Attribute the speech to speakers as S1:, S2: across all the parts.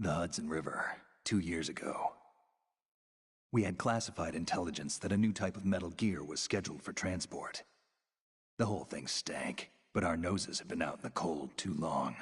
S1: The Hudson River, 2 years ago. We had classified intelligence that a new type of metal gear was scheduled for transport. The whole thing stank, but our noses had been out in the cold too long.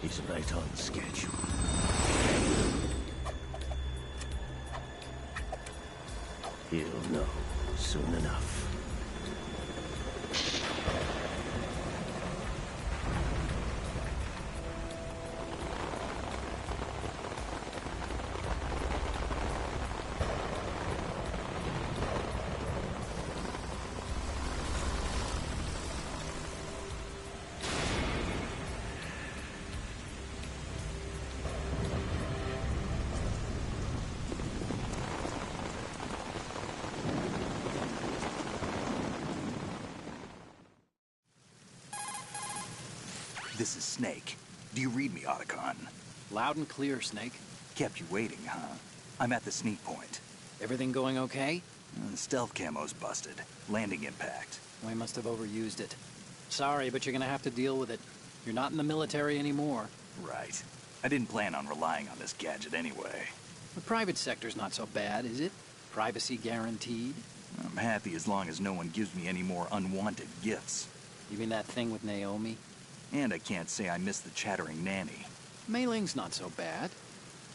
S2: He's right on schedule. He'll know soon enough.
S1: This is Snake. Do you read me, Otacon?
S3: Loud and clear, Snake.
S1: Kept you waiting, huh? I'm at the sneak point.
S3: Everything going okay?
S1: The stealth camo's busted. Landing impact.
S3: We must have overused it. Sorry, but you're gonna have to deal with it. You're not in the military anymore.
S1: Right. I didn't plan on relying on this gadget anyway.
S3: The private sector's not so bad, is it? Privacy guaranteed?
S1: I'm happy as long as no one gives me any more unwanted gifts.
S3: You mean that thing with Naomi?
S1: And I can't say I miss the chattering nanny.
S3: Mei Ling's not so bad.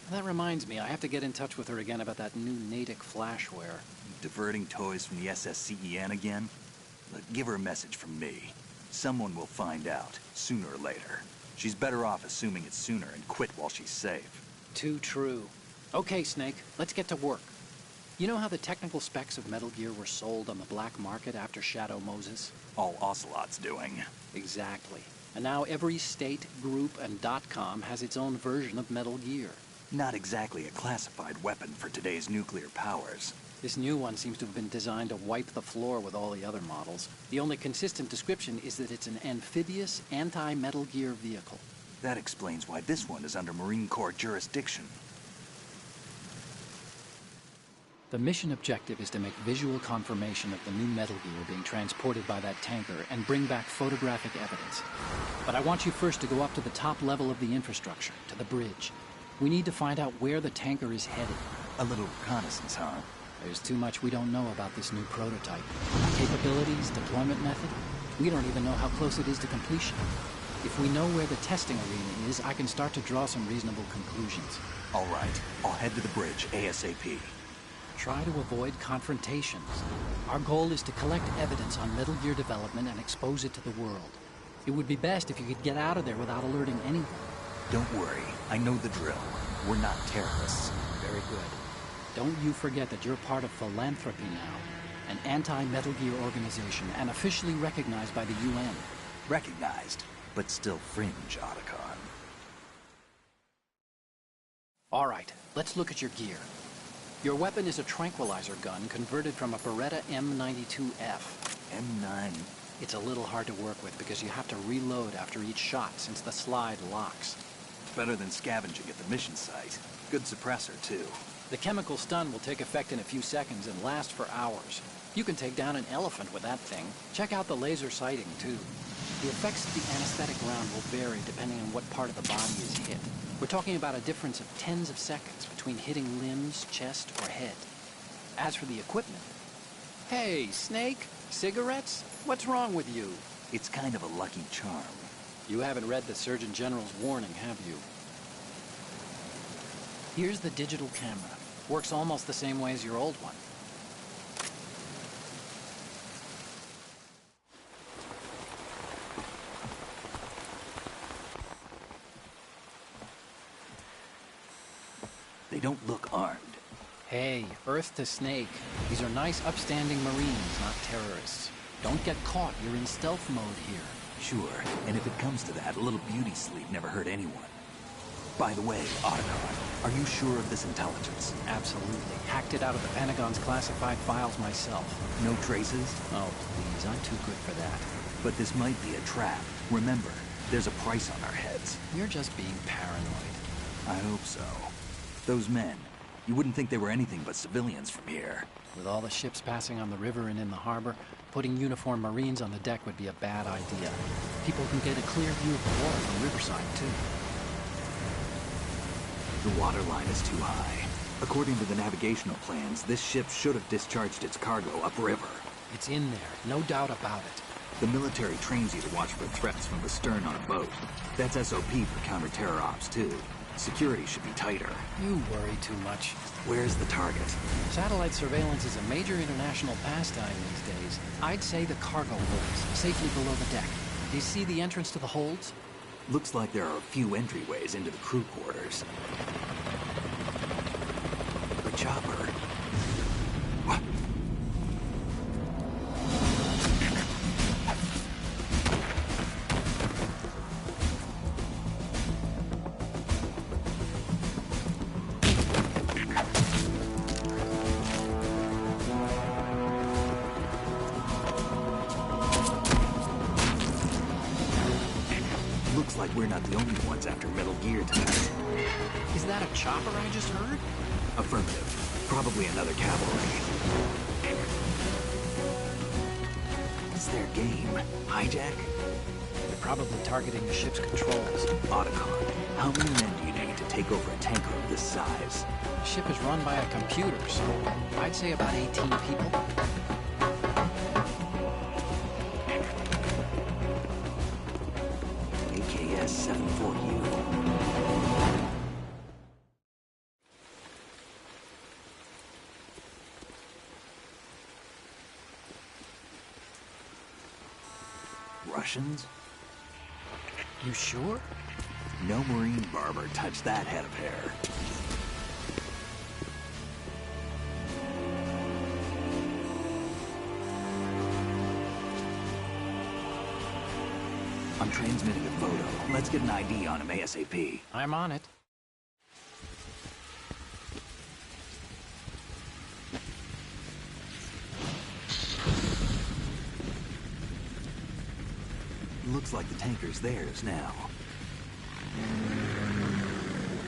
S3: That reminds me, I have to get in touch with her again about that new Natick flashware.
S1: Diverting toys from the SSCEN again? Look, give her a message from me. Someone will find out, sooner or later. She's better off assuming it's sooner and quit while she's safe.
S3: Too true. Okay, Snake, let's get to work. You know how the technical specs of Metal Gear were sold on the black market after Shadow Moses?
S1: All Ocelot's doing.
S3: Exactly. And now every state, group, and .com has its own version of Metal Gear.
S1: Not exactly a classified weapon for today's nuclear powers.
S3: This new one seems to have been designed to wipe the floor with all the other models. The only consistent description is that it's an amphibious, anti-Metal Gear vehicle.
S1: That explains why this one is under Marine Corps jurisdiction.
S3: The mission objective is to make visual confirmation of the new Metal Gear being transported by that tanker and bring back photographic evidence. But I want you first to go up to the top level of the infrastructure, to the bridge. We need to find out where the tanker is headed.
S1: A little reconnaissance, huh?
S3: There's too much we don't know about this new prototype. Capabilities, deployment method. We don't even know how close it is to completion. If we know where the testing arena is, I can start to draw some reasonable conclusions.
S1: All right, I'll head to the bridge ASAP.
S3: Try to avoid confrontations. Our goal is to collect evidence on Metal Gear development and expose it to the world. It would be best if you could get out of there without alerting anyone.
S1: Don't worry, I know the drill. We're not terrorists.
S3: Very good. Don't you forget that you're part of Philanthropy now, an anti-Metal Gear organization and officially recognized by the UN.
S1: Recognized, but still fringe, Otacon.
S3: All right, let's look at your gear. Your weapon is a tranquilizer gun converted from a Beretta M92F.
S1: M9.
S3: It's a little hard to work with because you have to reload after each shot since the slide locks.
S1: Better than scavenging at the mission site. Good suppressor, too.
S3: The chemical stun will take effect in a few seconds and last for hours. You can take down an elephant with that thing. Check out the laser sighting, too. The effects of the anesthetic round will vary depending on what part of the body is hit. We're talking about a difference of tens of seconds between hitting limbs, chest, or head. As for the equipment... Hey, Snake? Cigarettes? What's wrong with you?
S1: It's kind of a lucky charm.
S3: You haven't read the Surgeon General's warning, have you? Here's the digital camera. Works almost the same way as your old one.
S1: They don't look armed.
S3: Hey, Earth to Snake. These are nice, upstanding Marines, not terrorists. Don't get caught. You're in stealth mode here.
S1: Sure, and if it comes to that, a little beauty sleep never hurt anyone. By the way, Otacon, are you sure of this intelligence?
S3: Absolutely. Hacked it out of the Pentagon's classified files myself.
S1: No traces?
S3: Oh, please, I'm too good for that.
S1: But this might be a trap. Remember, there's a price on our heads.
S3: You're just being paranoid.
S1: I hope so. Those men, you wouldn't think they were anything but civilians from here.
S3: With all the ships passing on the river and in the harbor, putting uniformed Marines on the deck would be a bad idea. People can get a clear view of the water from Riverside, too.
S1: The water line is too high. According to the navigational plans, this ship should have discharged its cargo upriver.
S3: It's in there, no doubt about it.
S1: The military trains you to watch for threats from the stern on a boat. That's SOP for counter-terror ops, too. Security should be tighter.
S3: You worry too much.
S1: Where's the target?
S3: Satellite surveillance is a major international pastime these days. I'd say the cargo holds, safely below the deck. Do you see the entrance to the holds?
S1: Looks like there are a few entryways into the crew quarters. The chopper. What? Looks like we're not the only ones after Metal Gear tonight.
S3: Is that a chopper I just heard?
S1: Affirmative. Probably another cavalry. What's their game? Hijack?
S3: They're probably targeting the ship's controls.
S1: Otacon, how many men do you need to take over a tanker of this size?
S3: The ship is run by a computer, so I'd say about 18 people.
S1: AKS-74U. Russians?
S3: You sure?
S1: No Marine barber touched that head of hair. I'm transmitting a photo. Let's get an ID on him ASAP.
S3: I'm on it.
S1: Looks like the tanker's theirs now.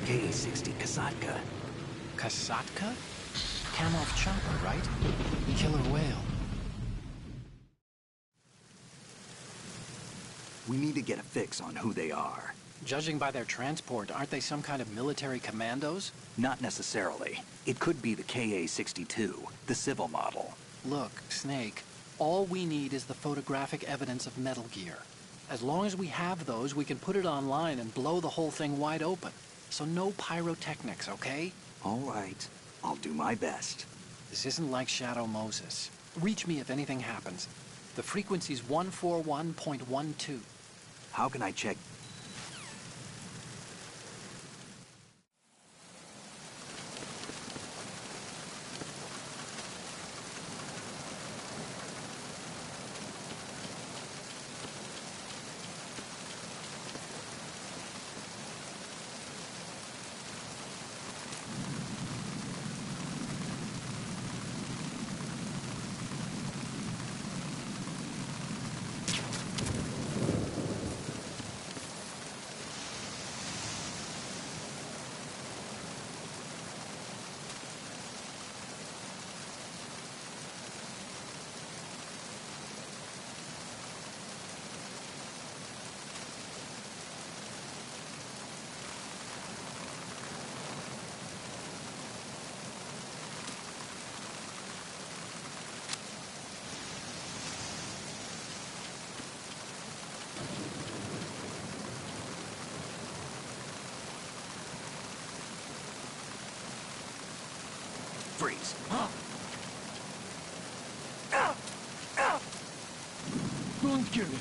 S1: Ka-60 Kasatka.
S3: Kasatka? Kamov chopper, right? Killer whale.
S1: We need to get a fix on who they are.
S3: Judging by their transport, aren't they some kind of military commandos?
S1: Not necessarily. It could be the Ka-62, the civil model.
S3: Look, Snake, all we need is the photographic evidence of Metal Gear. As long as we have those, we can put it online and blow the whole thing wide open. So no pyrotechnics, okay?
S1: All right. I'll do my best.
S3: This isn't like Shadow Moses. Reach me if anything happens. The frequency's 141.12.
S1: How can I check? Freeze.
S3: Don't kill me.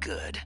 S1: Good.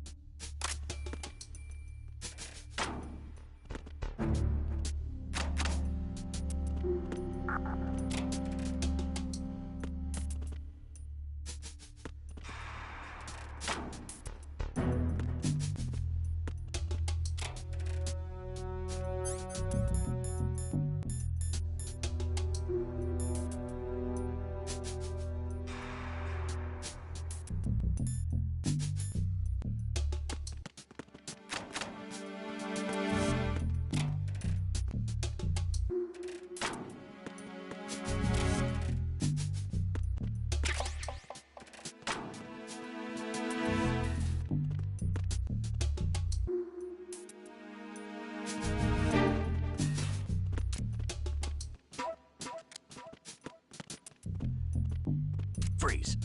S1: Freeze.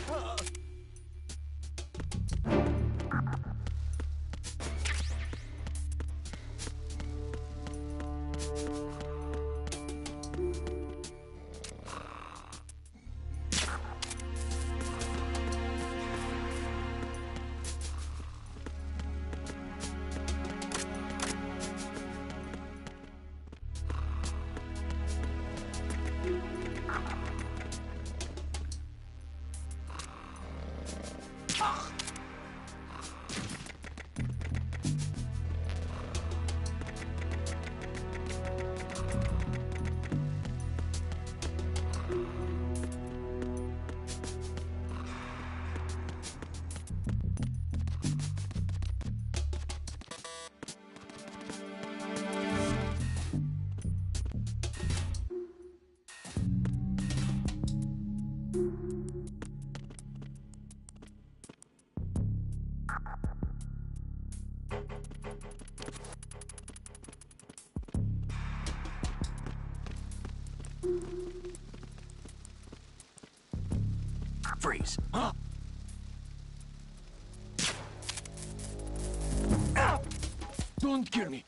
S3: Help!
S2: Freeze.
S4: Huh? Don't kill me.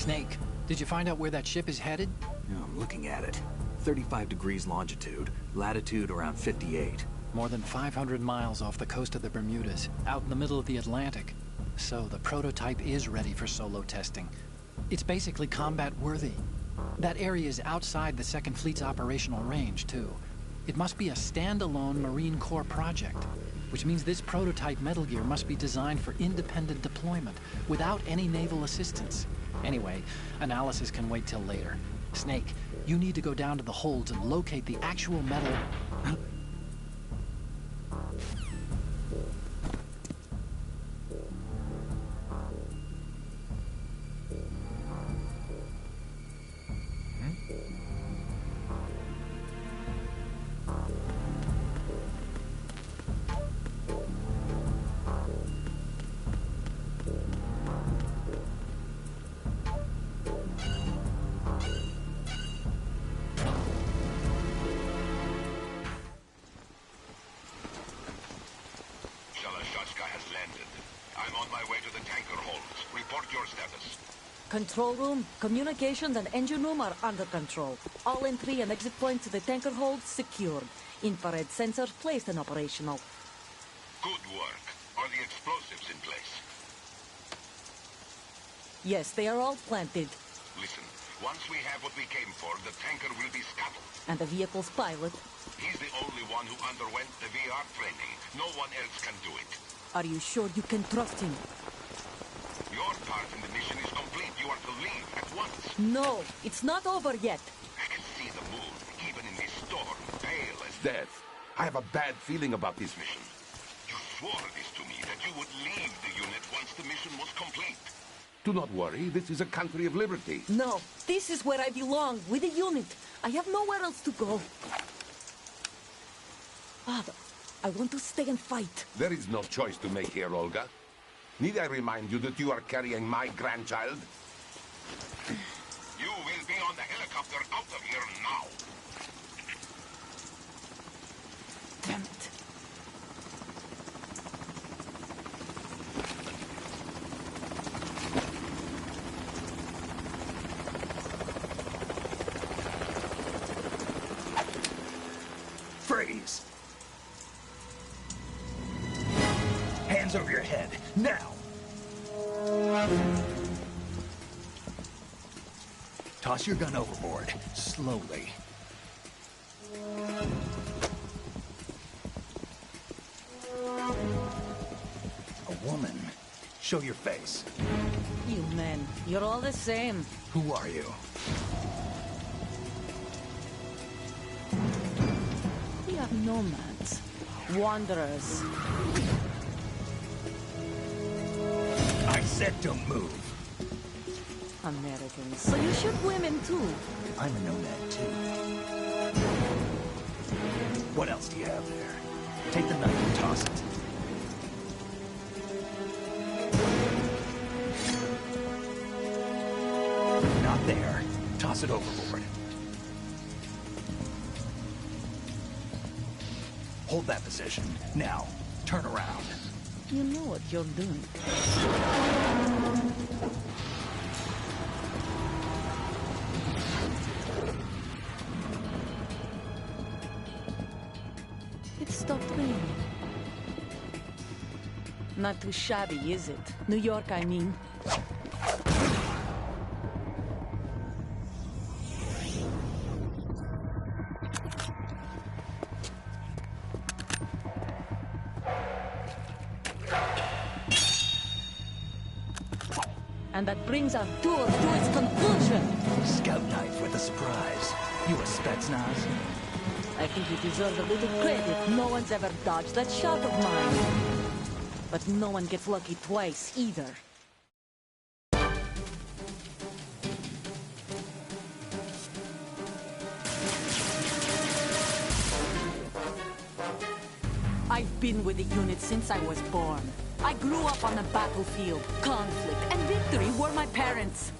S3: Snake, did you find out where that ship is headed?
S5: Yeah, I'm looking at it. 35 degrees longitude, latitude around 58.
S3: More than 500 miles off the coast of the Bermudas, out in the middle of the Atlantic. So the prototype is ready for solo testing. It's basically combat-worthy. That area is outside the Second Fleet's operational range, too. It must be a standalone Marine Corps project, which means this prototype Metal Gear must be designed for independent deployment, without any naval assistance. Anyway, analysis can wait till later. Snake, you need to go down to the holds and locate the actual metal...
S6: Shalashashka has landed. I'm on my way to the tanker holds. Report your status.
S7: Control room, communications and engine room are under control. All entry and exit points to the tanker holds secured. Infrared sensors placed and operational.
S6: Good work. Are the explosives in place?
S7: Yes, they are all planted.
S6: Listen, once we have what we came for, the tanker will be scuttled.
S7: And the vehicle's pilot.
S6: He's the only one who underwent the VR training. No one else can do it.
S7: Are you sure you can trust him?
S6: Your part in the mission is complete. You are to leave at once.
S7: No, it's not over yet.
S6: I can see the moon, even in this storm, pale as death. I have a bad feeling about this mission. You swore this to me, that you would leave the unit once the mission was complete. Do not worry, this is a country of liberty.
S7: No, this is where I belong, with the unit. I have nowhere else to go. Father, I want to stay and fight.
S6: There is no choice to make here, Olga. Need I remind you that you are carrying my grandchild? You will be on the helicopter out of here now.
S7: Damn it.
S1: Freeze! Hands over your head, now! Toss your gun overboard, slowly. A woman. Show your face.
S7: You men, you're all the same.
S1: Who are you?
S7: We are nomads. Wanderers.
S1: I said don't move.
S7: Americans. So you shoot women too.
S1: I'm a nomad too. What else do you have there? Take the knife and toss it. Not there. Toss it overboard. Hold that position. Now, turn around.
S7: You know what you're doing. It stopped raining. Not too shabby, is it? New York, I mean. And that brings our tour to its conclusion.
S1: Scout knife with a surprise. You a Spetsnaz?
S7: I think you deserve a little credit. No one's ever dodged that shot of mine. But no one gets lucky twice, either. I've been with the unit since I was born. I grew up on the battlefield. Conflict and victory were my parents.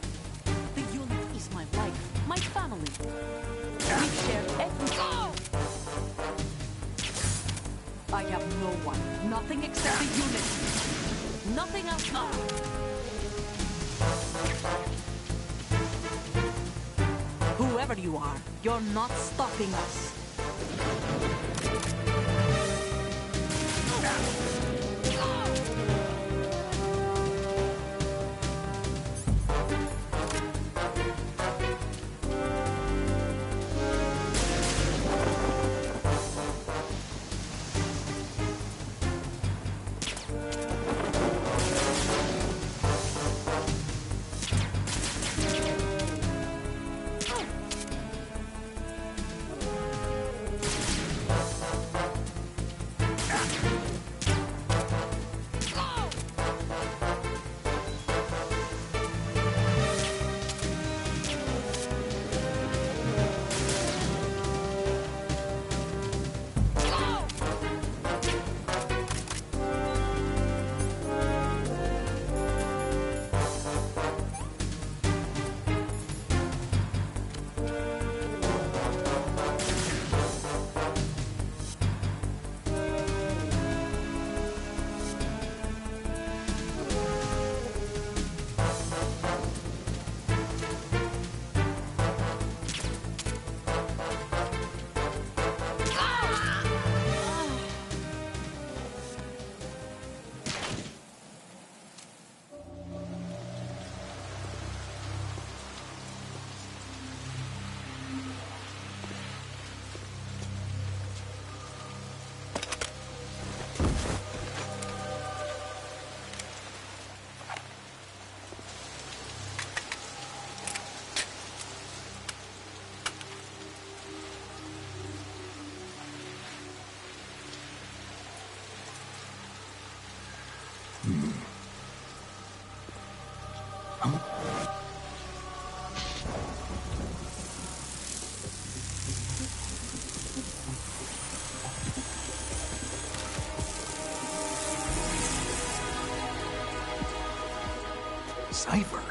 S7: The unit is my life, my family. We share everything. I have no one, nothing except the unit. Nothing else. whoever you are, you're not stopping us.
S5: Cipher?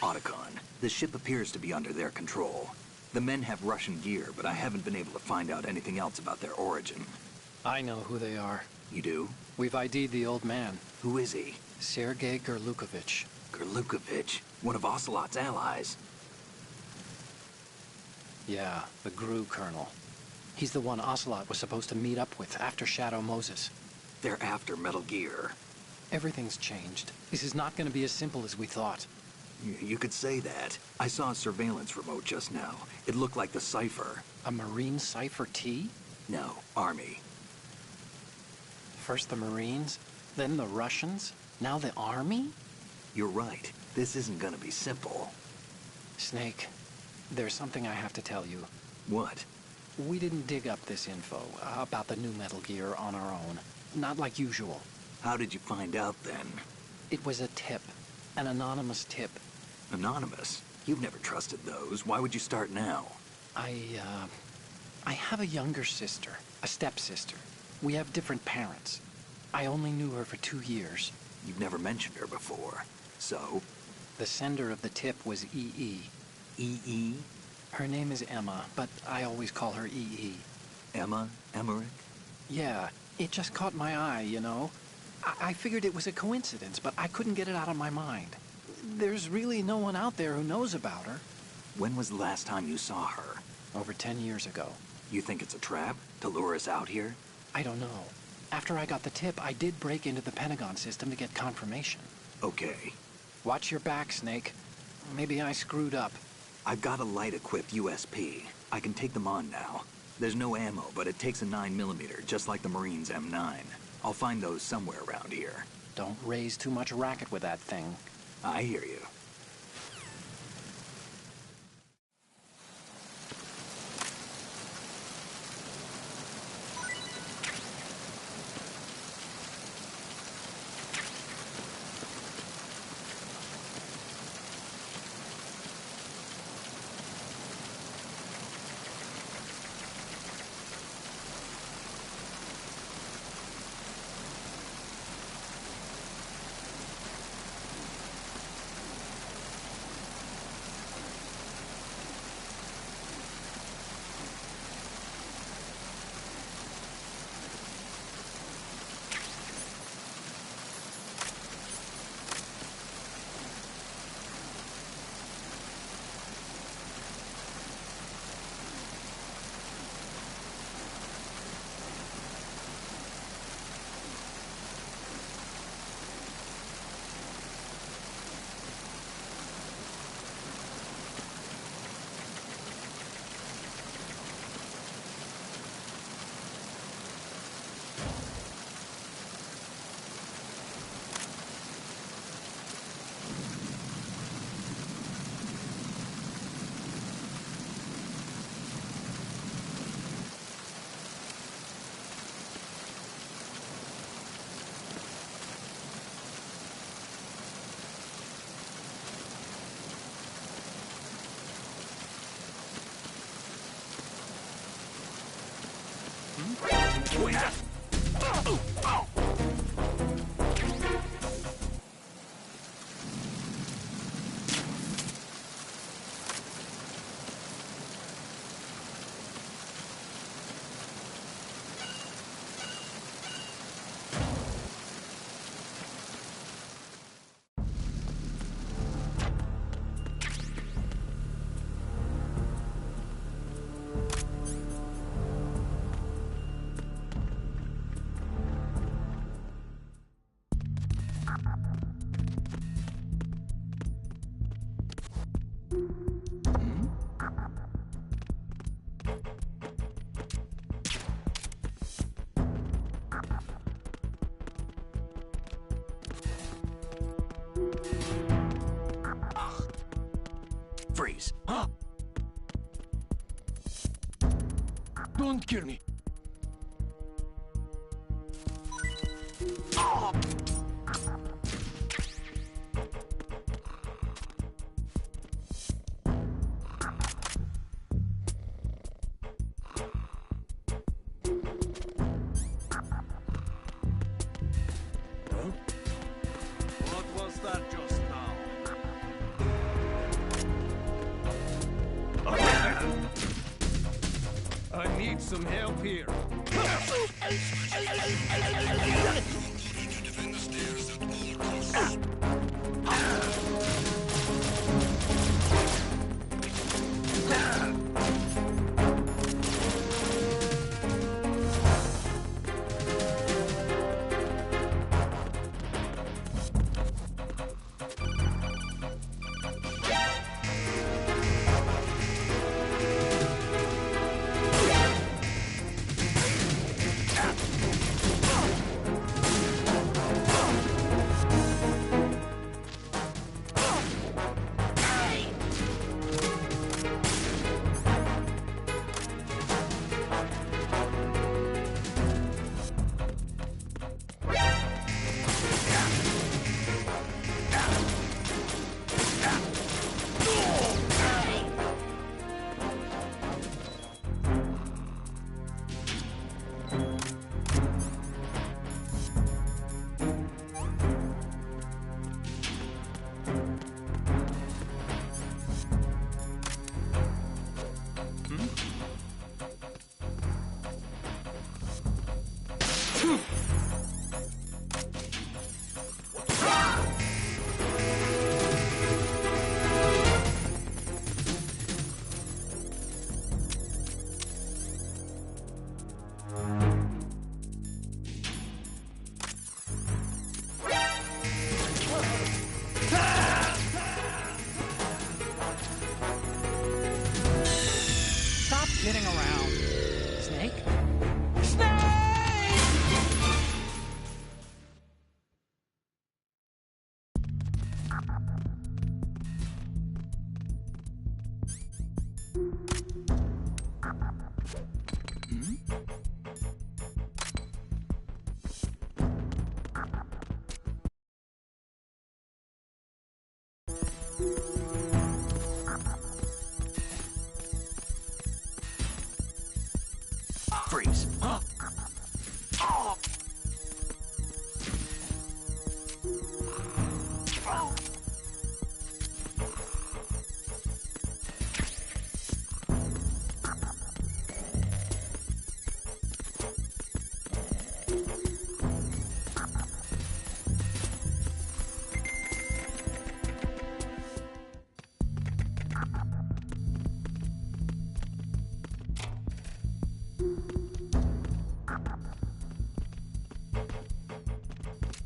S5: Otacon, the ship appears to be under their control. The men have Russian gear, but I haven't been able to find out anything else about their origin.
S3: I know who they are.
S5: You do?
S3: We've ID'd the old man,
S5: Who is he?
S3: Sergei Gerlukovich.
S5: Gerlukovich, one of Ocelot's allies.
S3: Yeah, the GRU colonel. He's the one Ocelot was supposed to meet up with after Shadow Moses.
S5: They're after Metal Gear.
S3: Everything's changed. This is not going to be as simple as we thought.
S5: You could say that. I saw a surveillance remote just now. It looked like the Cipher.
S3: A Marine Cipher T?
S5: No, Army.
S3: First the Marines, then the Russians, now the Army?
S5: You're right. This isn't gonna be simple.
S3: Snake, there's something I have to tell you.
S5: What?
S3: We didn't dig up this info about the new Metal Gear on our own. Not like usual.
S5: How did you find out then?
S3: It was a tip. An anonymous tip.
S5: Anonymous? You've never trusted those. Why would you start now?
S3: I have a younger sister, a stepsister. We have different parents. I only knew her for 2 years.
S5: You've never mentioned her before. So?
S3: The sender of the tip was EE.
S5: EE?
S3: Her name is Emma, but I always call her EE.
S5: Emma Emmerich?
S3: Yeah, it just caught my eye, you know? I figured it was a coincidence, but I couldn't get it out of my mind. There's really no one out there who knows about her.
S5: When was the last time you saw her?
S3: Over 10 years ago.
S5: You think it's a trap? To lure us out here?
S3: I don't know. After I got the tip, I did break into the Pentagon system to get confirmation.
S5: Okay.
S3: Watch your back, Snake. Maybe I screwed up.
S5: I've got a light-equipped USP. I can take them on now. There's no ammo, but it takes a 9mm, just like the Marines' M9. I'll find those somewhere around here.
S3: Don't raise too much racket with that thing.
S5: I hear you. Freeze.
S4: Huh? Don't kill me.
S2: What was that just now?
S4: I need some help here.
S3: Stop kidding around. Snake?
S5: Freeze.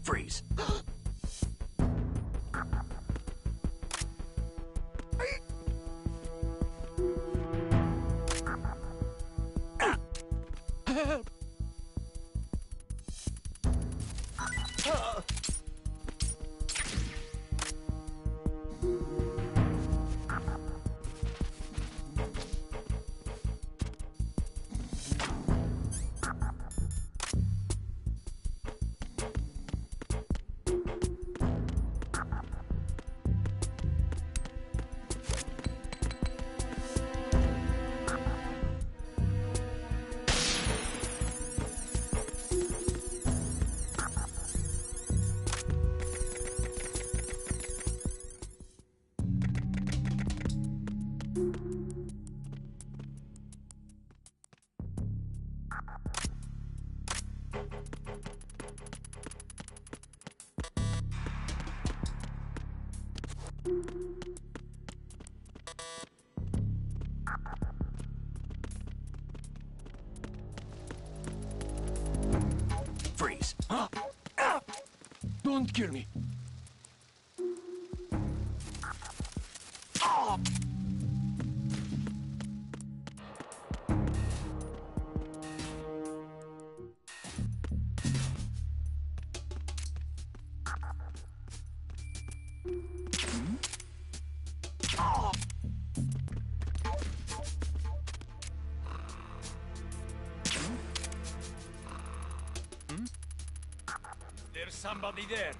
S5: Freeze. Freeze.
S4: Don't kill me. somebody there.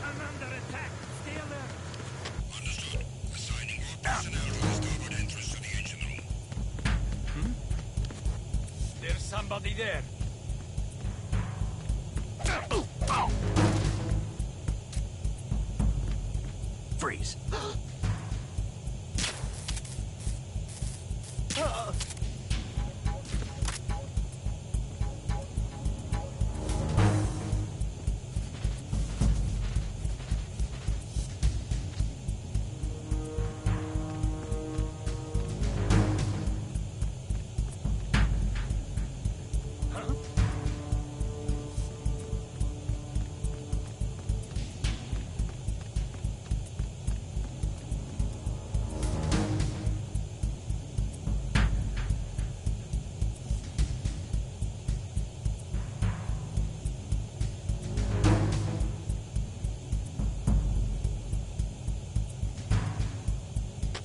S4: I'm under attack. Stay alert.
S6: Understood. Assigning all personnel to the starboard entrance to the engine room.
S4: There's somebody there.
S5: Freeze.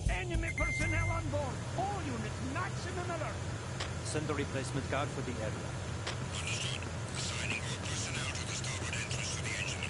S4: Enemy personnel on board. All units, maximum alert.
S8: Send a replacement guard for the area.
S6: Understood. Assigning all personnel to the starboard entrance to the engine room.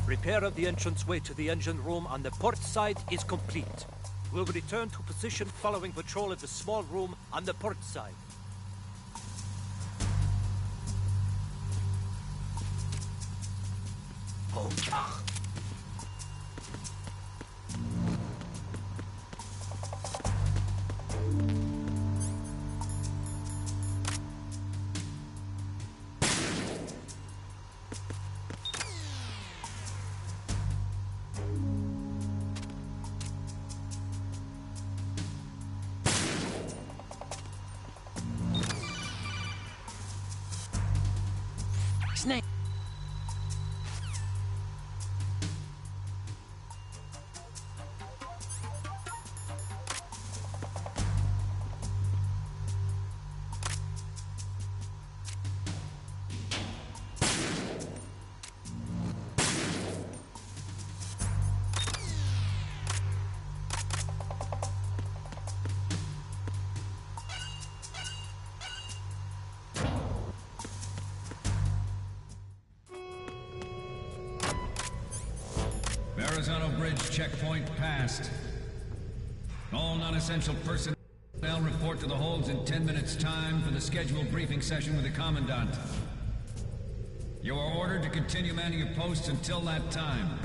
S8: Repair of the entranceway to the engine room on the port side is complete. We'll return to position following patrol of the small room on the port side.
S3: Snake!
S9: Verrazano Bridge checkpoint passed. All non-essential personnel report to the holds in 10 minutes' time for the scheduled briefing session with the Commandant. You are ordered to continue manning your posts until that time.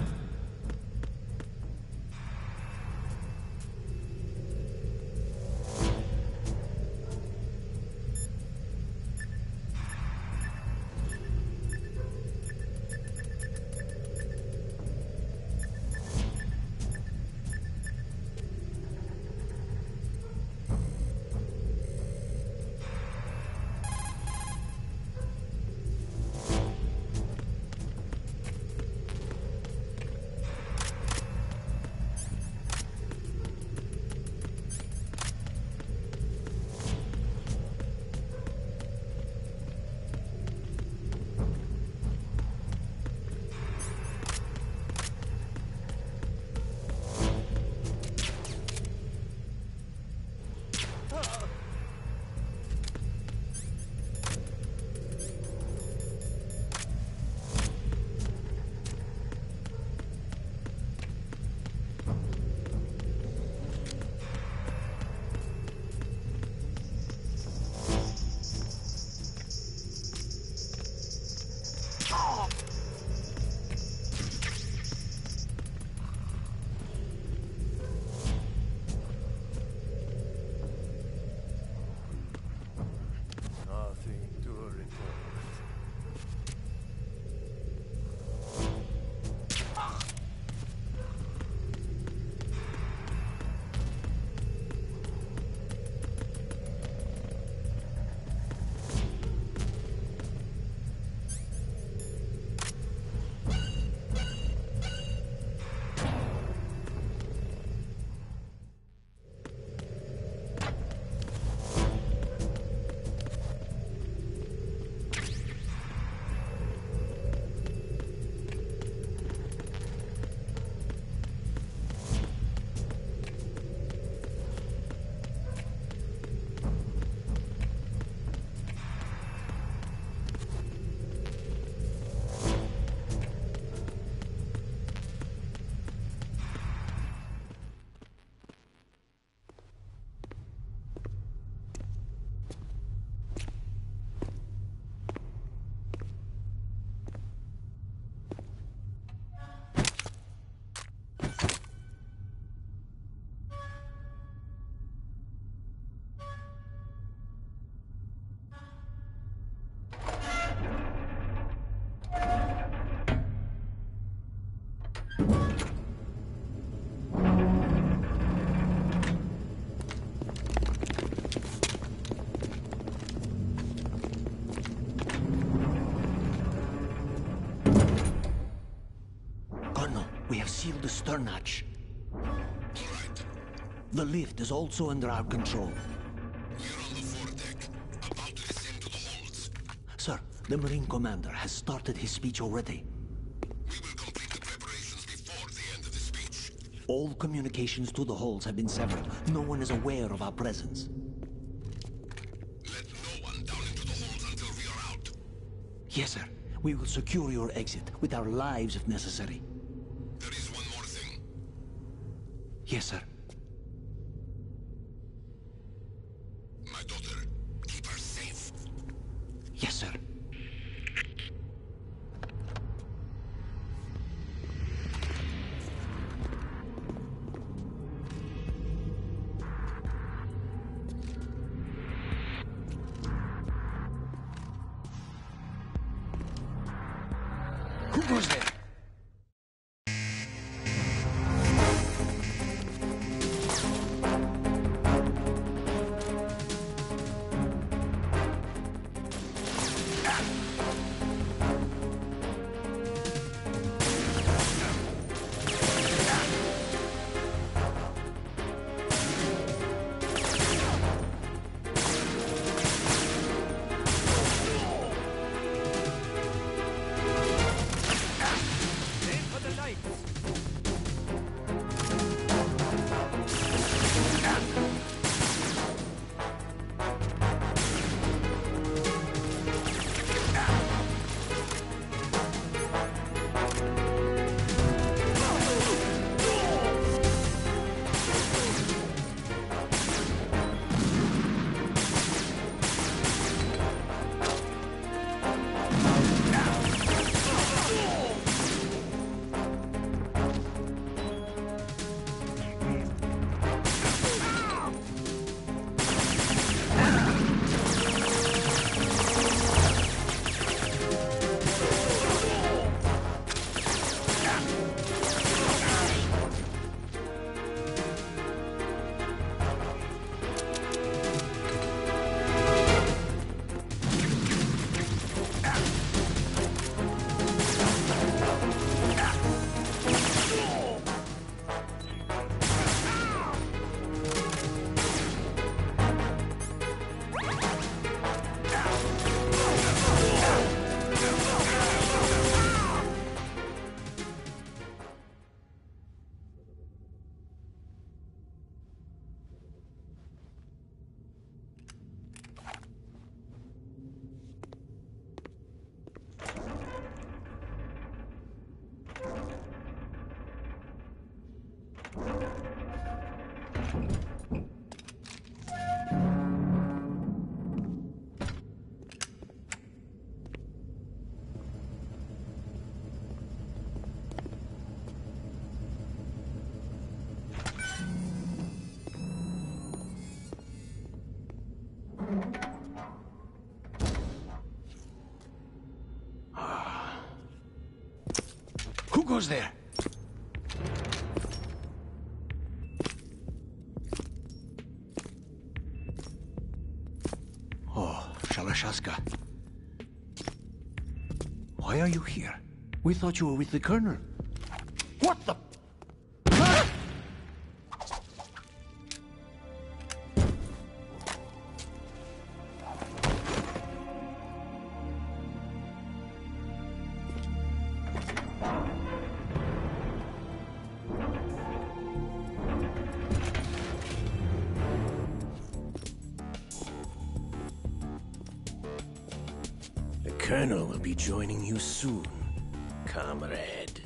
S10: We have sealed the stern hatch.
S6: All right.
S10: The lift is also under our control.
S6: We're on the foredeck, about to descend to the holds.
S10: Sir, the Marine Commander has started his speech already.
S6: We will complete the preparations before the end of the speech.
S10: All communications to the holds have been severed. No one is aware of our presence.
S6: Let no one down into the holds until we are out.
S10: Yes, sir. We will secure your exit with our lives if necessary.
S6: There is one more thing.
S10: Yes, sir.
S6: My daughter, keep her safe.
S10: Yes, sir.
S3: Who goes there?
S11: goes there? Oh, Shalashaska. Why are you here? We thought you were with the Colonel. What the...
S12: The Colonel will be joining you soon, comrade.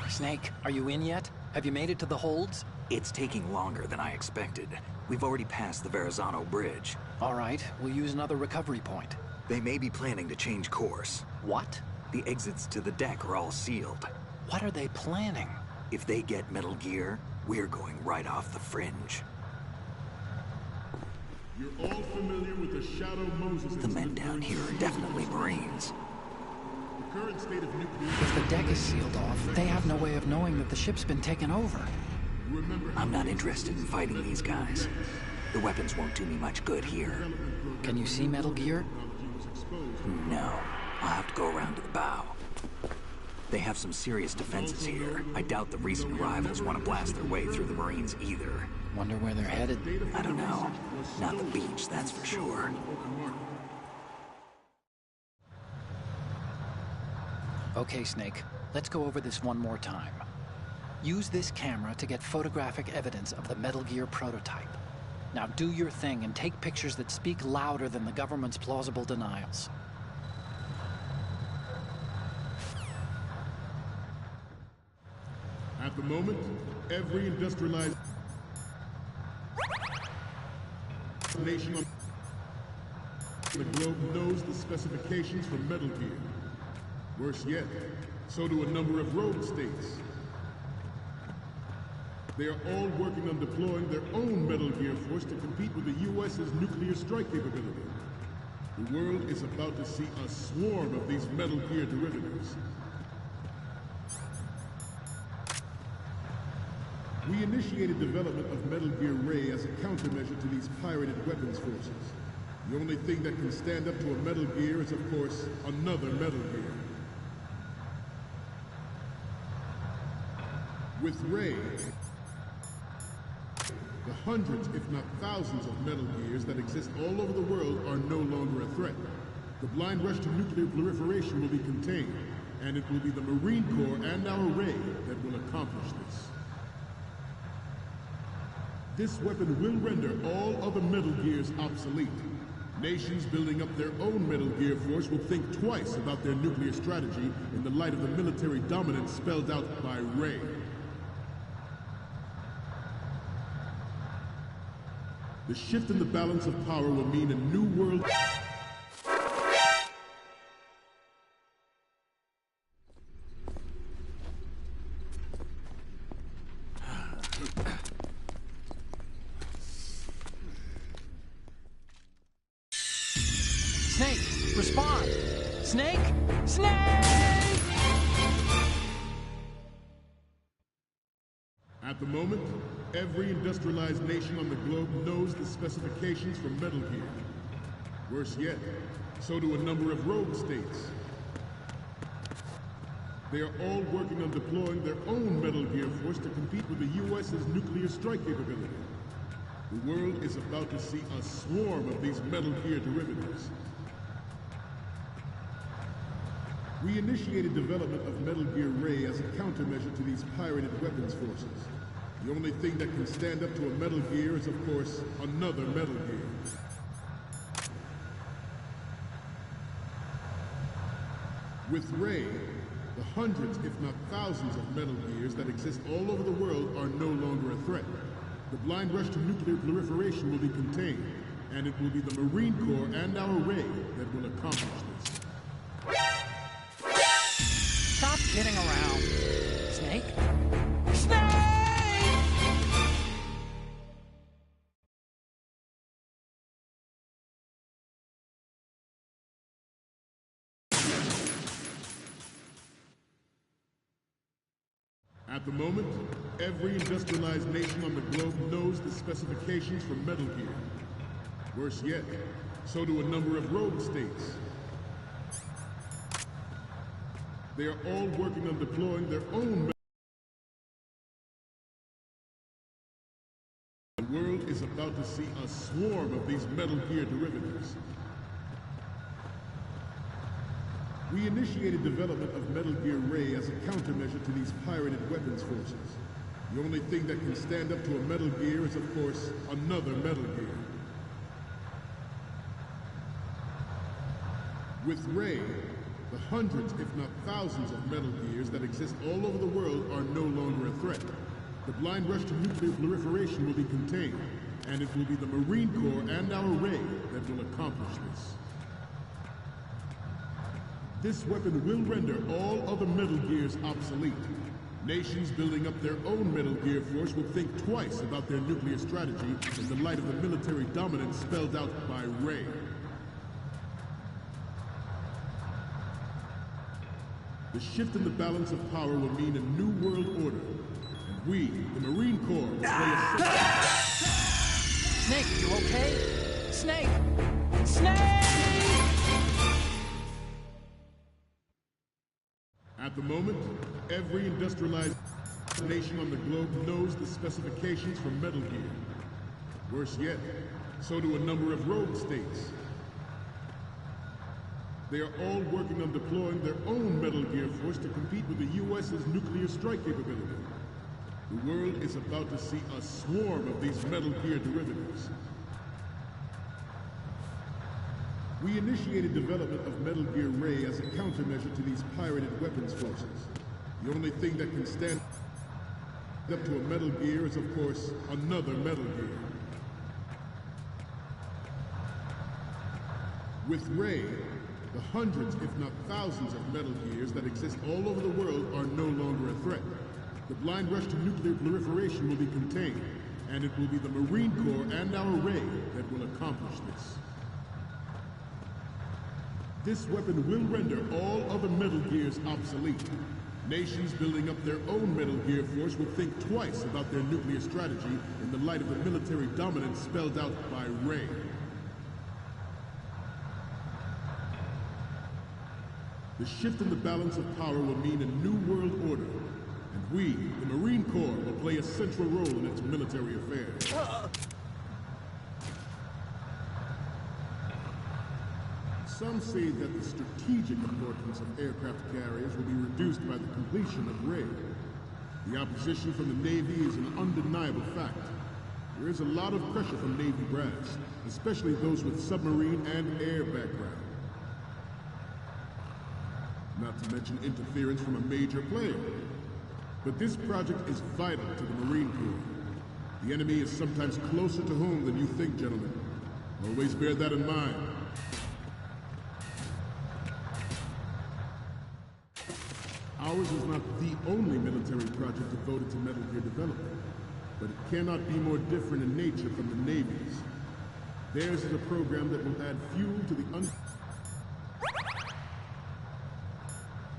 S3: Snake, are you in yet? Have you made it to the holds?
S5: It's taking longer than I expected. We've already passed the Verrazano Bridge.
S3: All right, we'll use another recovery point.
S5: They may be planning to change course.
S3: What?
S5: The exits to the deck are all sealed.
S3: What are they planning?
S5: If they get Metal Gear, we're going right off the fringe.
S13: You're all familiar with the Shadow Moses.
S5: The men down here are definitely Marines.
S13: The current state of nuclear...
S3: If the deck is sealed off, they have no way of knowing that the ship's been taken over.
S5: I'm not interested in fighting these guys. The weapons won't do me much good here.
S3: Can you see Metal Gear?
S5: No. I'll have to go around to the bow. They have some serious defenses here. I doubt the recent arrivals want to blast their way through the Marines either.
S3: Wonder where they're headed?
S5: I don't know. Not the beach, that's for sure.
S3: Okay, Snake. Let's go over this one more time. Use this camera to get photographic evidence of the Metal Gear prototype. Now do your thing and take pictures that speak louder than the government's plausible denials.
S13: At the moment, every industrialized nation on the globe knows the specifications for Metal Gear. Worse yet, so do a number of rogue states. They are all working on deploying their own Metal Gear force to compete with the U.S.'s nuclear strike capability. The world is about to see a swarm of these Metal Gear derivatives. We initiated development of Metal Gear Ray as a countermeasure to these pirated weapons forces. The only thing that can stand up to a Metal Gear is, of course, another Metal Gear. With Ray, the hundreds, if not thousands, of Metal Gears that exist all over the world are no longer a threat. The blind rush to nuclear proliferation will be contained, and it will be the Marine Corps and our Ray that will accomplish this. This weapon will render all other Metal Gears obsolete. Nations building up their own Metal Gear force will think twice about their nuclear strategy in the light of the military dominance spelled out by Ray. The shift in the balance of power will mean a new world...
S3: Snake, respond! Snake! Snake!
S13: At the moment, every industrialized nation on the globe knows the specifications for Metal Gear. Worse yet, so do a number of rogue states. They are all working on deploying their own Metal Gear force to compete with the U.S.'s nuclear strike capability. The world is about to see a swarm of these Metal Gear derivatives. We initiated development of Metal Gear Ray as a countermeasure to these pirated weapons forces. The only thing that can stand up to a Metal Gear is, of course, another Metal Gear. With Ray, the hundreds, if not thousands, of Metal Gears that exist all over the world are no longer a threat. The blind rush to nuclear proliferation will be contained, and it will be the Marine Corps and our Ray that will accomplish this.
S3: Stop kidding around. Snake?
S13: At the moment, every industrialized nation on the globe knows the specifications for Metal Gear. Worse yet, so do a number of rogue states. They are all working on deploying their own. The world is about to see a swarm of these Metal Gear derivatives. We initiated development of Metal Gear Ray as a countermeasure to these pirated weapons forces. The only thing that can stand up to a Metal Gear is, of course, another Metal Gear. With Ray, the hundreds, if not thousands, of Metal Gears that exist all over the world are no longer a threat. The blind rush to nuclear proliferation will be contained, and it will be the Marine Corps and our Ray that will accomplish this. This weapon will render all other Metal Gears obsolete. Nations building up their own Metal Gear force will think twice about their nuclear strategy in the light of the military dominance spelled out by Ray. The shift in the balance of power will mean a new world order, and we, the Marine Corps, will play a...
S3: Snake, you okay? Snake! Snake!
S13: At the moment, every industrialized nation on the globe knows the specifications for Metal Gear. Worse yet, so do a number of rogue states. They are all working on deploying their own Metal Gear force to compete with the U.S.'s nuclear strike capability. The world is about to see a swarm of these Metal Gear derivatives. We initiated development of Metal Gear Ray as a countermeasure to these pirated weapons forces. The only thing that can stand up to a Metal Gear is, of course, another Metal Gear. With Ray, the hundreds, if not thousands, of Metal Gears that exist all over the world are no longer a threat. The blind rush to nuclear proliferation will be contained, and it will be the Marine Corps and our Ray that will accomplish this. This weapon will render all other Metal Gears obsolete. Nations building up their own Metal Gear force will think twice about their nuclear strategy in the light of the military dominance spelled out by Ray. The shift in the balance of power will mean a new world order, and we, the Marine Corps, will play a central role in its military affairs. Some say that the strategic importance of aircraft carriers will be reduced by the completion of Ray. The opposition from the Navy is an undeniable fact. There is a lot of pressure from Navy brass, especially those with submarine and air background. Not to mention interference from a major player. But this project is vital to the Marine Corps. The enemy is sometimes closer to home than you think, gentlemen. Always bear that in mind. Ours is not the only military project devoted to Metal Gear development, but it cannot be more different in nature from the Navy's. Theirs is a program that will add fuel to the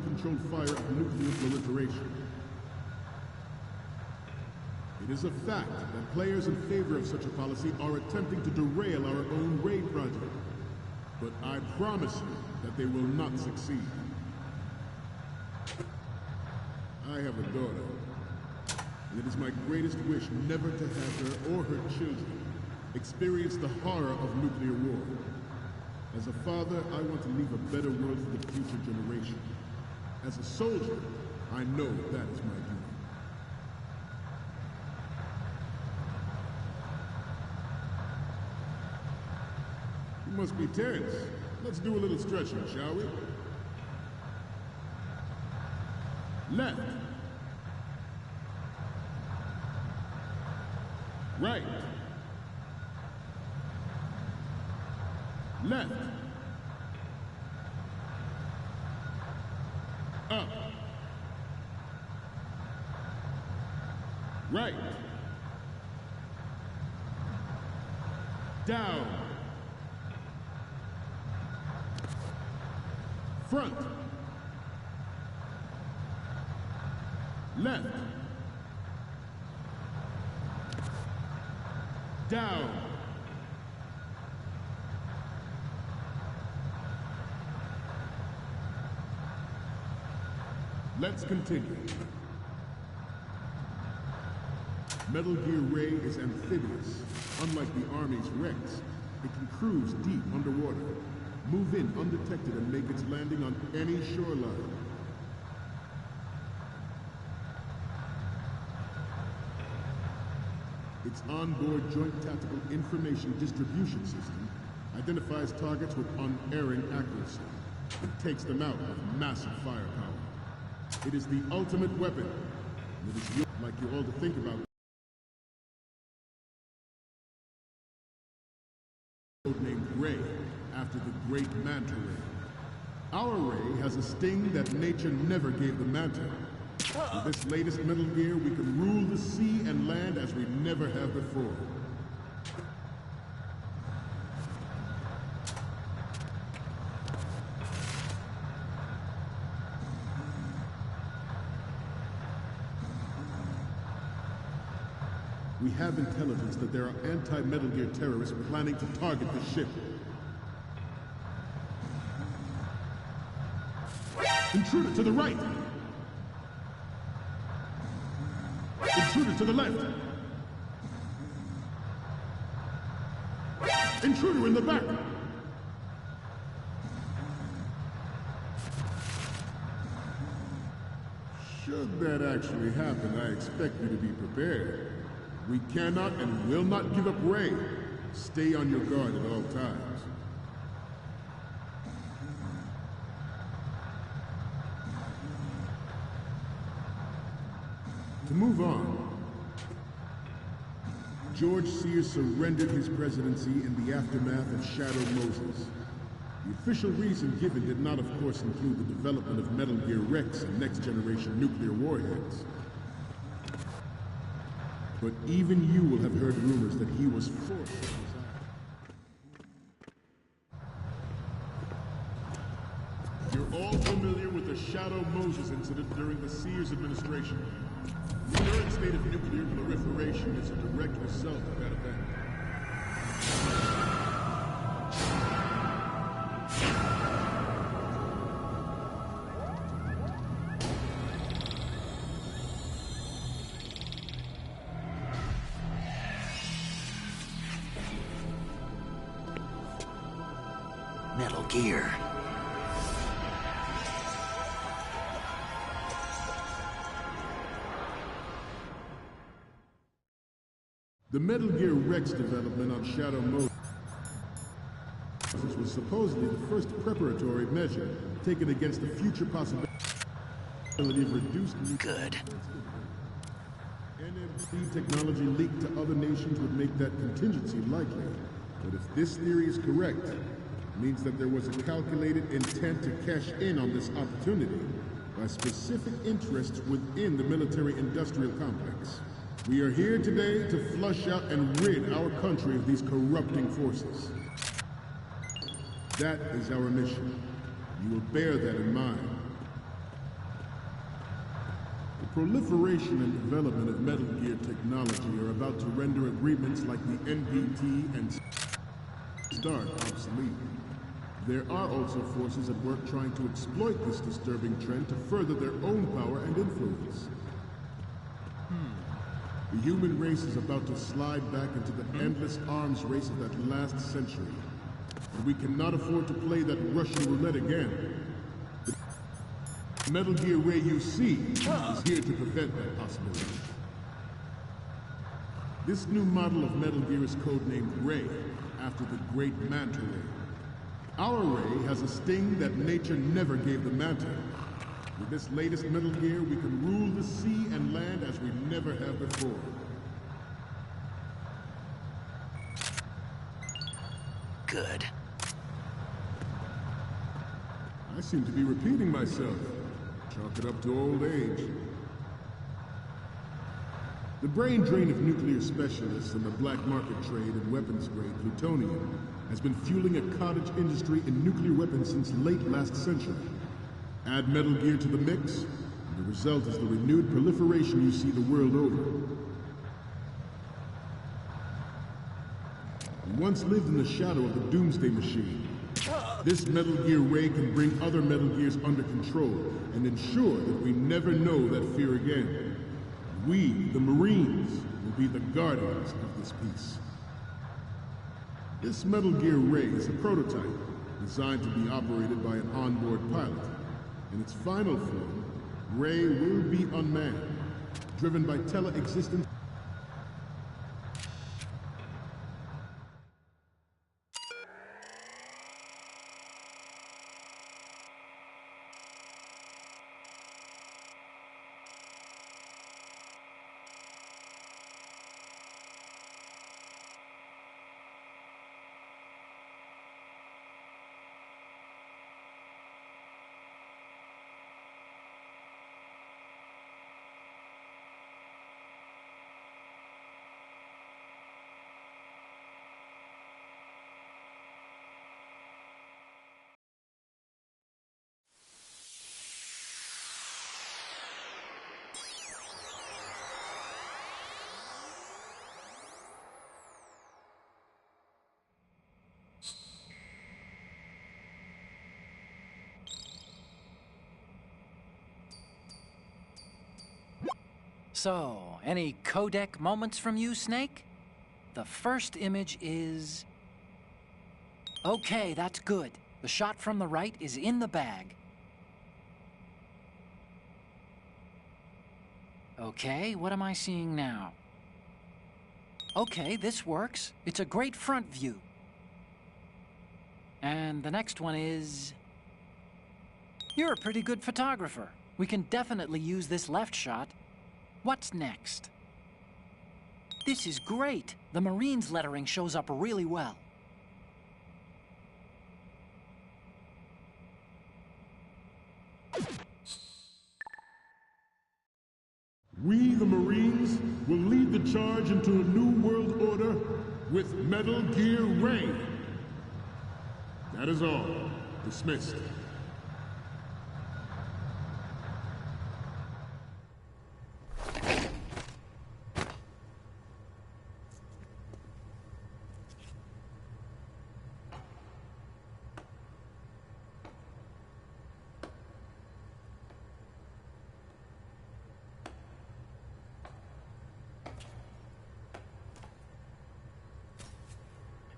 S13: uncontrolled fire of nuclear proliferation. It is a fact that players in favor of such a policy are attempting to derail our own Ray project, but I promise you that they will not succeed. I have a daughter, and it is my greatest wish never to have her or her children experience the horror of nuclear war. As a father, I want to leave a better world for the future generation. As a soldier, I know that is my duty. You must be tense. Let's do a little stretching, shall we? Left. Right. Left. Up. Right. Down. Front. Left. down. Let's continue. Metal Gear Ray is amphibious. Unlike the Army's Rex, it can cruise deep underwater, move in undetected and make its landing on any shoreline. Its onboard Joint Tactical Information Distribution System identifies targets with unerring accuracy and takes them out with massive firepower. It is the ultimate weapon, and it is like you all to think about. Named Ray, after the great Manta Ray. Our Ray has a sting that nature never gave the Manta. With this latest Metal Gear, we can rule the sea and land as we never have before. We have intelligence that there are anti-Metal Gear terrorists planning to target the ship. Intruder to the right! Intruder to the left! Intruder in the back! Should that actually happen, I expect you to be prepared. We cannot and will not give up Ray. Stay on your guard at all times. To move on, George Sears surrendered his presidency in the aftermath of Shadow Moses. The official reason given did not, of course, include the development of Metal Gear Rex and next-generation nuclear warheads. But even you will have heard rumors that he was forced to resign. You're all familiar with the Shadow Moses incident during the Sears administration. The current state of nuclear proliferation is a direct result of that event.
S5: Metal Gear.
S13: The Metal Gear Rex development on Shadow Moses was supposedly the first preparatory measure taken against the future possibility of reduced...
S5: Good.
S13: NMC technology leaked to other nations would make that contingency likely. But if this theory is correct, it means that there was a calculated intent to cash in on this opportunity by specific interests within the military-industrial complex. We are here today to flush out and rid our country of these corrupting forces. That is our mission. You will bear that in mind. The proliferation and development of Metal Gear technology are about to render agreements like the NPT and START obsolete. There are also forces at work trying to exploit this disturbing trend to further their own power and influence. The human race is about to slide back into the endless arms race of that last century. And we cannot afford to play that Russian roulette again. The Metal Gear Ray you see is here to prevent that possibility. This new model of Metal Gear is codenamed Ray, after the great Manta Ray. Our Ray has a sting that nature never gave the Manta. With this latest Metal Gear, we can rule the sea and land as we never have before.
S5: Good.
S13: I seem to be repeating myself. Chalk it up to old age. The brain drain of nuclear specialists and the black market trade in weapons-grade plutonium has been fueling a cottage industry in nuclear weapons since late last century. Add Metal Gear to the mix, and the result is the renewed proliferation you see the world over. and once lived in the shadow of the Doomsday Machine. This Metal Gear Ray can bring other Metal Gears under control and ensure that we never know that fear again. We, the Marines, will be the guardians of this peace. This Metal Gear Ray is a prototype designed to be operated by an onboard pilot. In its final form, Ray will be unmanned, driven by tele-existent.
S3: So, any codec moments from you, Snake? The first image is... Okay, that's good. The shot from the right is in the bag. Okay, what am I seeing now? Okay, this works. It's a great front view. And the next one is... You're a pretty good photographer. We can definitely use this left shot. What's next? This is great. The Marines lettering shows up really well.
S13: We, the Marines, will lead the charge into a new world order with Metal Gear Ray. That is all. Dismissed.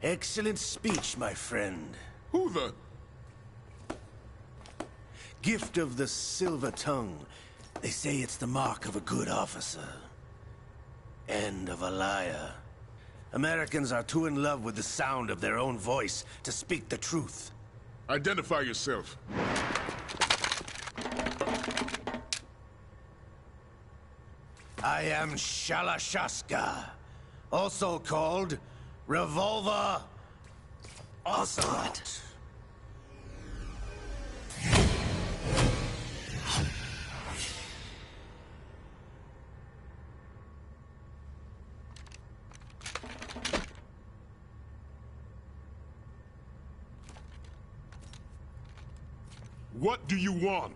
S12: Excellent speech, my friend.
S13: Who the...
S12: Gift of the silver tongue. They say it's the mark of a good officer. And of a liar. Americans are too in love with the sound of their own voice to speak the truth.
S13: Identify yourself.
S12: I am Shalashaska, also called Revolver Ocelot.
S13: What do you want?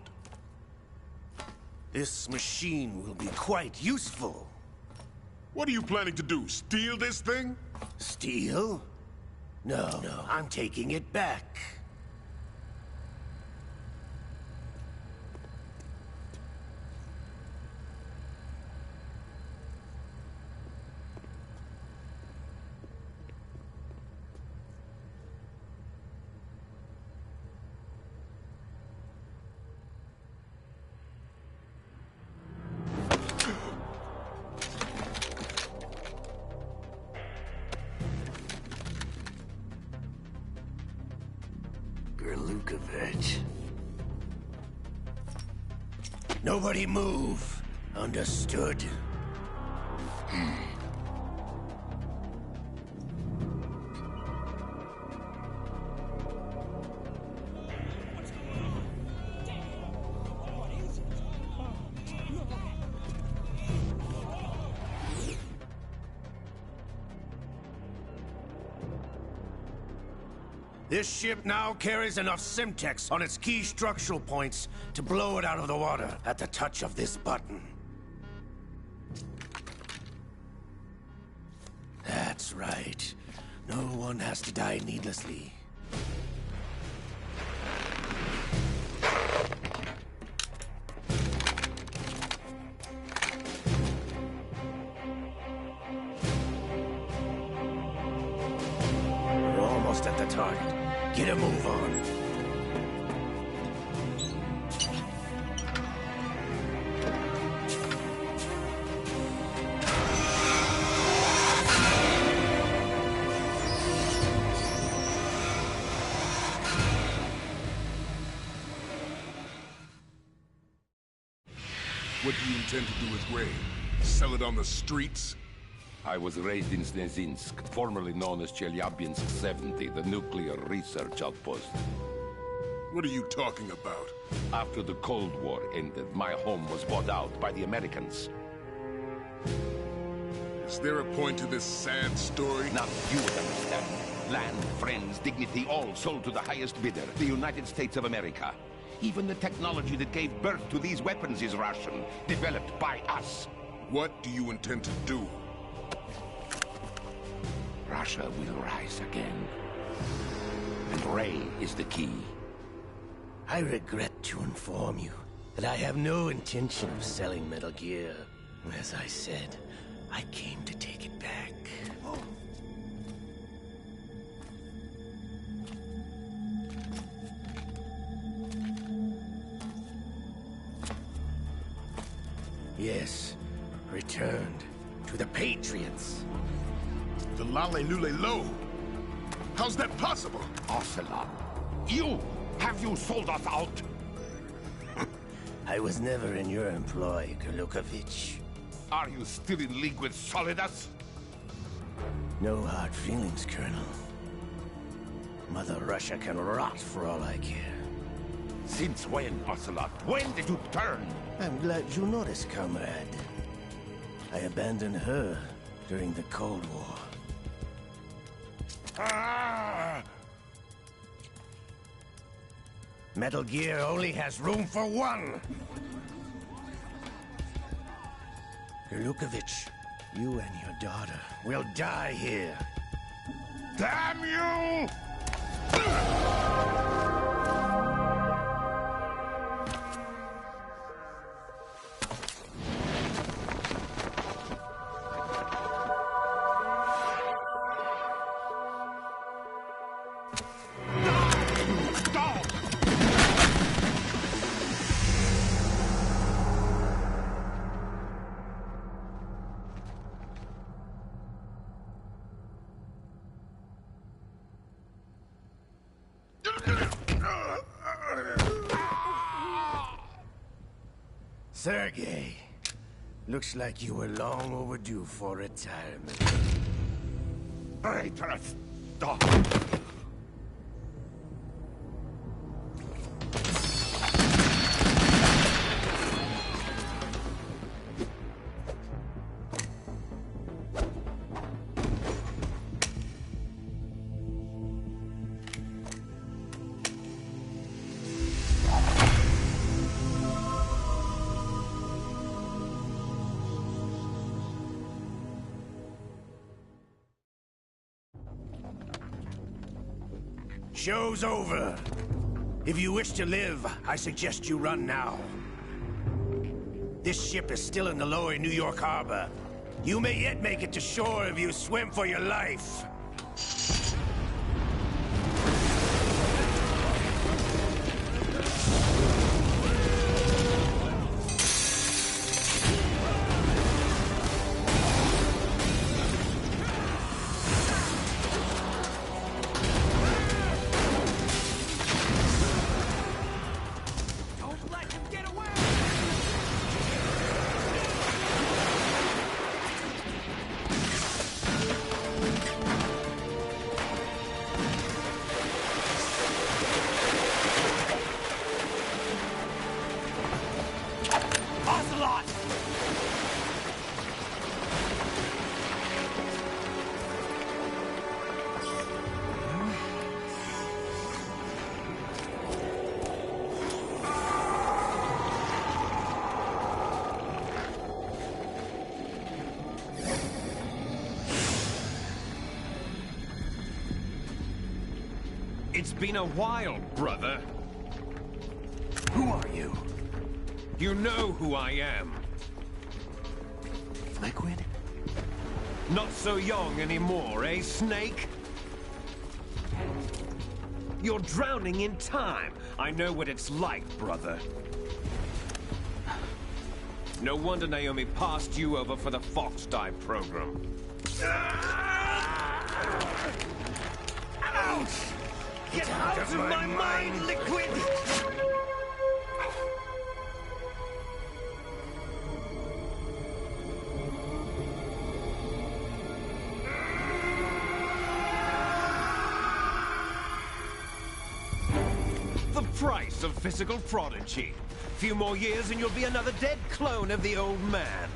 S12: This machine will be quite useful.
S13: What are you planning to do? Steal this thing?
S12: Steal? No, I'm taking it back. Lukovich. Nobody move. Understood? This ship now carries enough Simtex on its key structural points to blow it out of the water at the touch of this button. That's right. No one has to die needlessly. We're almost at the target. Get a move on.
S13: What do you intend to do with Ray? Sell it on the streets?
S6: I was raised in Snezinsk, formerly known as Chelyabinsk 70, the nuclear research outpost.
S13: What are you talking about?
S6: After the Cold War ended, my home was bought out by the Americans.
S13: Is there a point to this sad story?
S6: Now you would understand. Land, friends, dignity, all sold to the highest bidder, the United States of America. Even the technology that gave birth to these weapons is Russian, developed by us.
S13: What do you intend to do?
S6: Russia will rise again. And Ray is the key.
S12: I regret to inform you that I have no intention of selling Metal Gear. As I said, I came to take it back. Yes, returned to the Patriots.
S13: The Lale Lule Lo? How's that possible?
S6: Ocelot, have you sold us out?
S12: I was never in your employ, Kurlukovich.
S6: Are you still in league with Solidus?
S12: No hard feelings, Colonel. Mother Russia can rot for all I care.
S6: Since when, Ocelot? When did you turn?
S12: I'm glad you noticed, comrade. I abandoned her during the Cold War.
S6: Ah!
S12: Metal Gear only has room for one! Kurlukovich, you and your daughter will die here.
S6: Damn you!
S12: Sergei, looks like you were long overdue for retirement.
S6: Traitorous dog!
S12: Show's over. If you wish to live, I suggest you run now. This ship is still in the lower New York harbor. You may yet make it to shore if you swim for your life.
S14: It's been a while, brother.
S1: Who are you?
S14: You know who I am.
S11: Liquid?
S14: Not so young anymore, eh, Snake? You're drowning in time. I know what it's like, brother. No wonder Naomi passed you over for the Fox Die program.
S12: Ouch!
S14: Get out of my mind, Liquid! The price of physical prodigy. Few more years and you'll be another dead clone of the old man.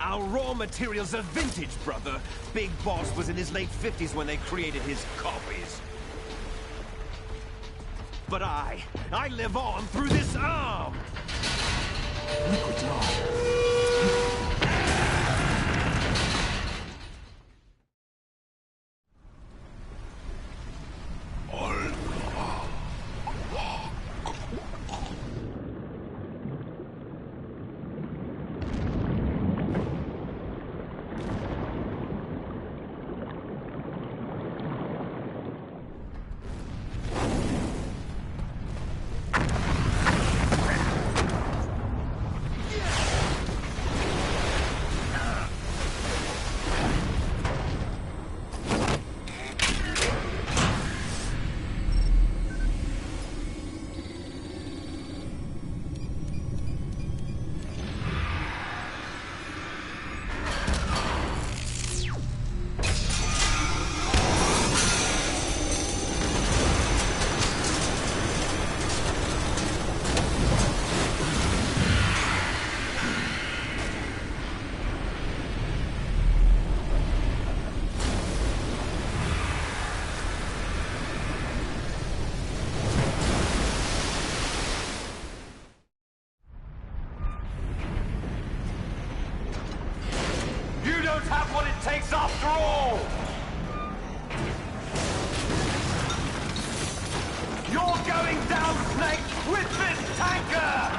S14: Our raw materials are vintage, brother. Big Boss was in his late 50s when they created his copies. But I live on through this arm!
S11: Liquid's arm.
S14: Have what it takes after all! You're going down, Snake, with this tanker!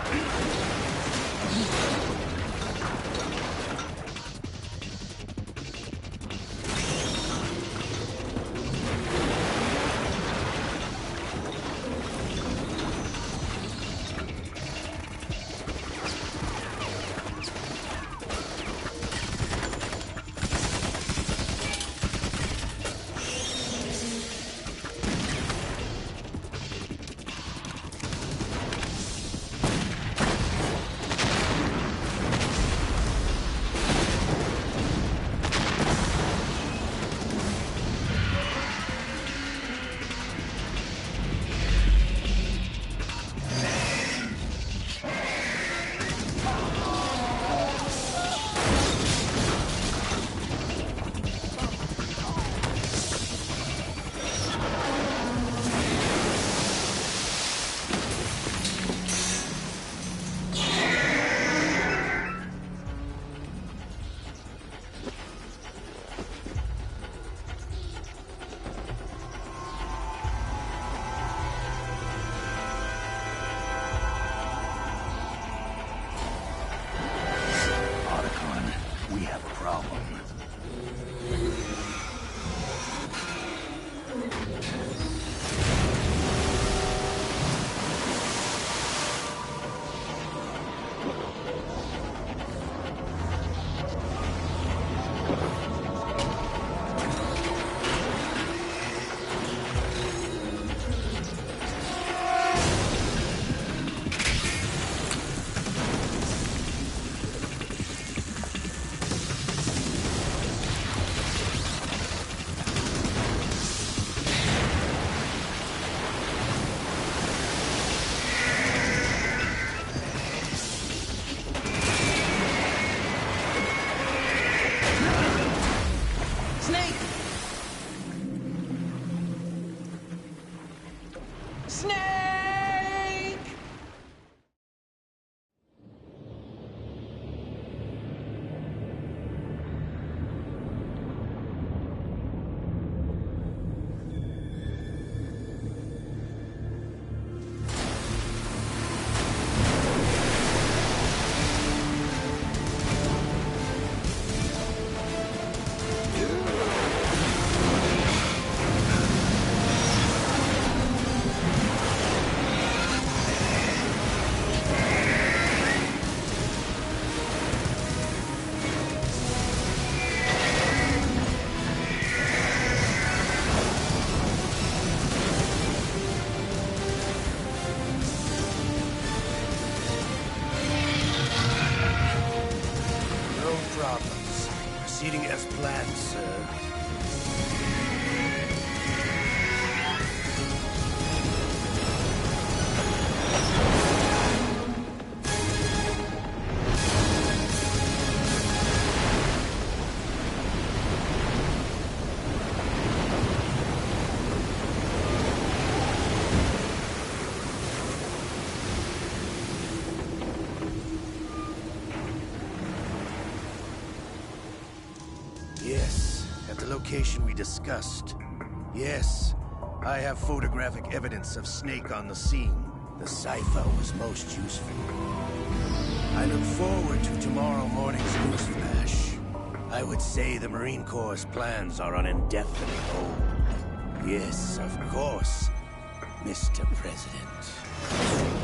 S12: problems. Proceeding as planned, sir. Yes, at the location we discussed. Yes, I have photographic evidence of Snake on the scene. The cipher was most useful. I look forward to tomorrow morning's news flash. I would say the Marine Corps' plans are on indefinite hold. Yes, of course, Mr. President.